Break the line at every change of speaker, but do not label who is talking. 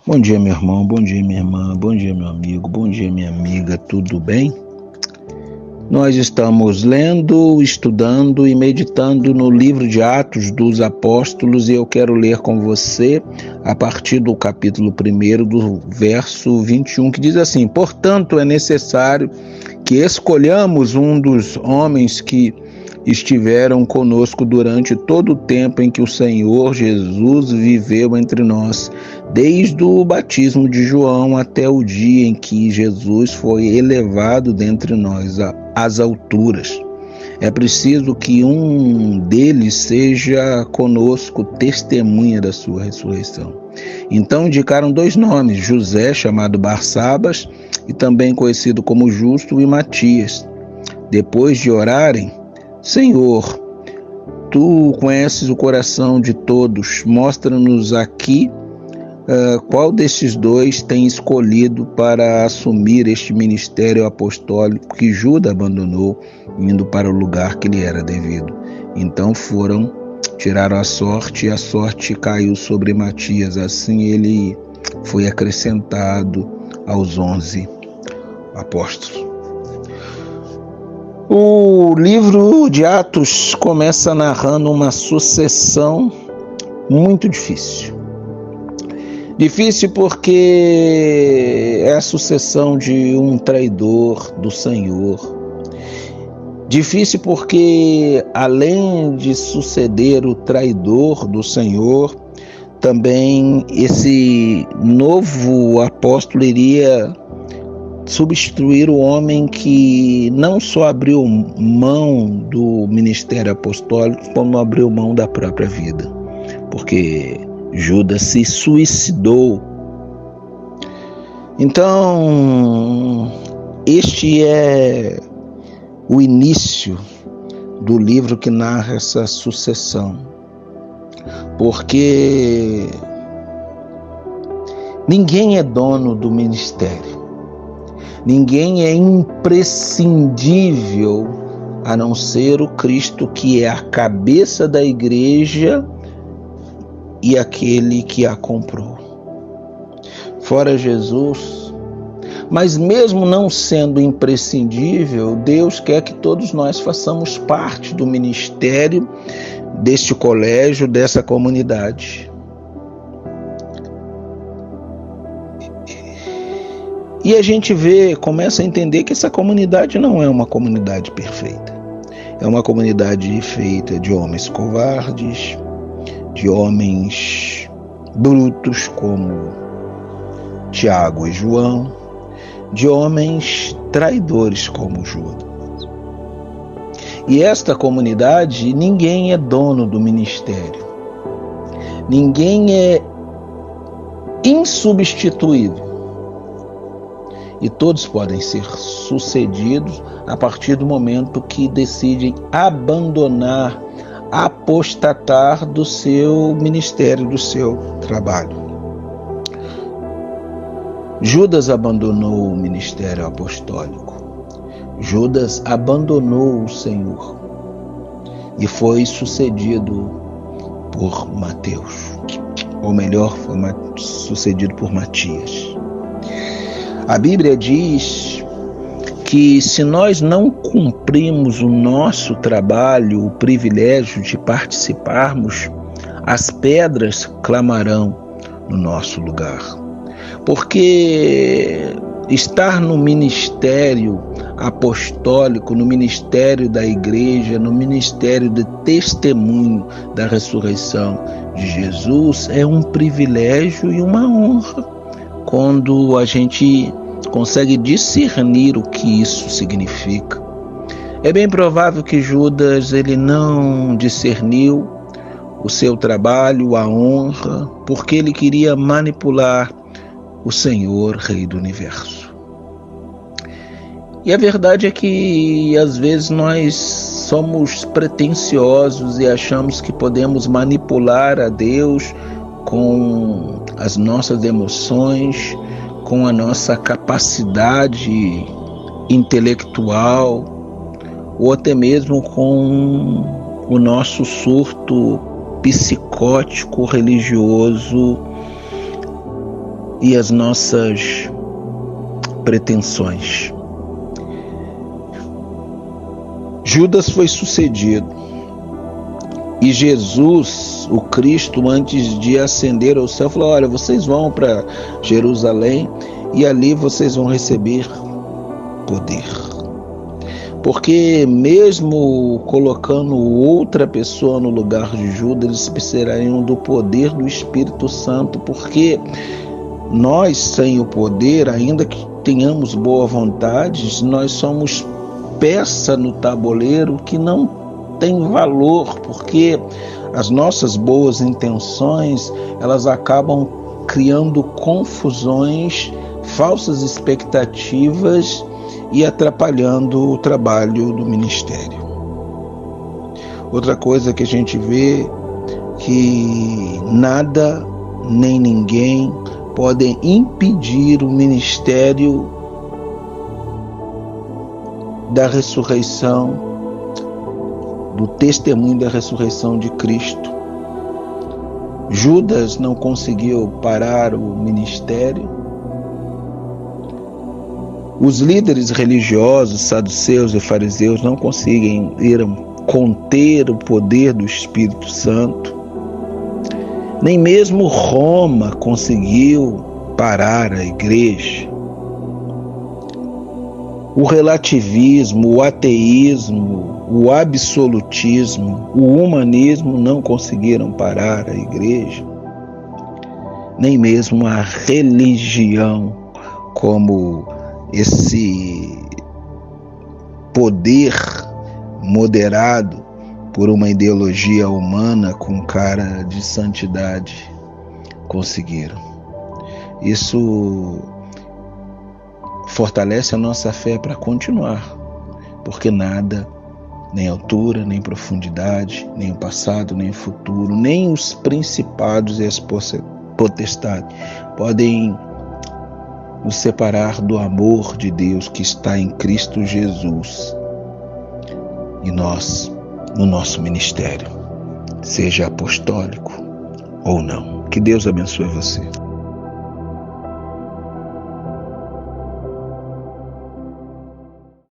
Bom dia, meu irmão, bom dia, minha irmã, bom dia, meu amigo, bom dia, minha amiga, tudo bem? Nós estamos lendo, estudando e meditando no livro de Atos dos Apóstolos e eu quero ler com você a partir do capítulo 1, do verso 21, que diz assim: portanto, é necessário que escolhamos um dos homens que estiveram conosco durante todo o tempo em que o Senhor Jesus viveu entre nós, desde o batismo de João até o dia em que Jesus foi elevado dentre nós às alturas. É preciso que um deles seja conosco testemunha da sua ressurreição. Então indicaram 2 nomes, José, chamado Barsabas, e também conhecido como Justo, e Matias. Depois de orarem: Senhor, Tu conheces o coração de todos, mostra-nos aqui qual destes 2 tem escolhido para assumir este ministério apostólico que Judas abandonou, indo para o lugar que lhe era devido. Então tiraram a sorte, e a sorte caiu sobre Matias. Assim ele foi acrescentado aos 11 apóstolos. O livro de Atos começa narrando uma sucessão muito difícil. Difícil porque é a sucessão de um traidor do Senhor. Difícil porque, além de suceder o traidor do Senhor, também esse novo apóstolo iria substituir o homem que não só abriu mão do ministério apostólico, como abriu mão da própria vida, porque Judas se suicidou. Então, este é o início do livro que narra essa sucessão, porque ninguém é dono do ministério. Ninguém é imprescindível a não ser o Cristo, que é a cabeça da igreja e aquele que a comprou. Fora Jesus, mas mesmo não sendo imprescindível, Deus quer que todos nós façamos parte do ministério, deste colégio, dessa comunidade. E a gente começa a entender que essa comunidade não é uma comunidade perfeita. É uma comunidade feita de homens covardes, de homens brutos como Tiago e João, de homens traidores como Judas. E esta comunidade, ninguém é dono do ministério. Ninguém é insubstituível. E todos podem ser sucedidos a partir do momento que decidem abandonar, apostatar do seu ministério, do seu trabalho. Judas abandonou o ministério apostólico. Judas abandonou o Senhor e foi sucedido por Mateus, ou melhor, foi sucedido por Matias. A Bíblia diz que se nós não cumprimos o nosso trabalho, o privilégio de participarmos, as pedras clamarão no nosso lugar. Porque estar no ministério apostólico, no ministério da igreja, no ministério de testemunho da ressurreição de Jesus é um privilégio e uma honra, quando a gente consegue discernir o que isso significa. É bem provável que Judas ele não discerniu o seu trabalho, a honra, porque ele queria manipular o Senhor, Rei do Universo. E a verdade é que às vezes nós somos pretensiosos e achamos que podemos manipular a Deus com as nossas emoções, com a nossa capacidade intelectual, ou até mesmo com o nosso surto psicótico religioso e as nossas pretensões. Judas foi sucedido e Jesus, o Cristo, antes de ascender ao céu, falou: olha, vocês vão para Jerusalém e ali vocês vão receber poder. Porque mesmo colocando outra pessoa no lugar de Judas, eles precisariam do poder do Espírito Santo, porque nós, sem o poder, ainda que tenhamos boa vontade, nós somos peça no tabuleiro que não tem valor, porque as nossas boas intenções, elas acabam criando confusões, falsas expectativas e atrapalhando o trabalho do ministério. Outra coisa que a gente vê, que nada nem ninguém podem impedir o ministério da ressurreição, do testemunho da ressurreição de Cristo. Judas não conseguiu parar o ministério. Os líderes religiosos, saduceus e fariseus, não conseguiram conter o poder do Espírito Santo. Nem mesmo Roma conseguiu parar a igreja. O relativismo, o ateísmo, o absolutismo, o humanismo não conseguiram parar a igreja. Nem mesmo a religião, como esse poder moderado por uma ideologia humana com cara de santidade, conseguiram. Isso fortalece a nossa fé para continuar, porque nada, nem altura, nem profundidade, nem o passado, nem o futuro, nem os principados e as potestades podem nos separar do amor de Deus que está em Cristo Jesus. E nós, no nosso ministério, seja apostólico ou não. Que Deus abençoe você.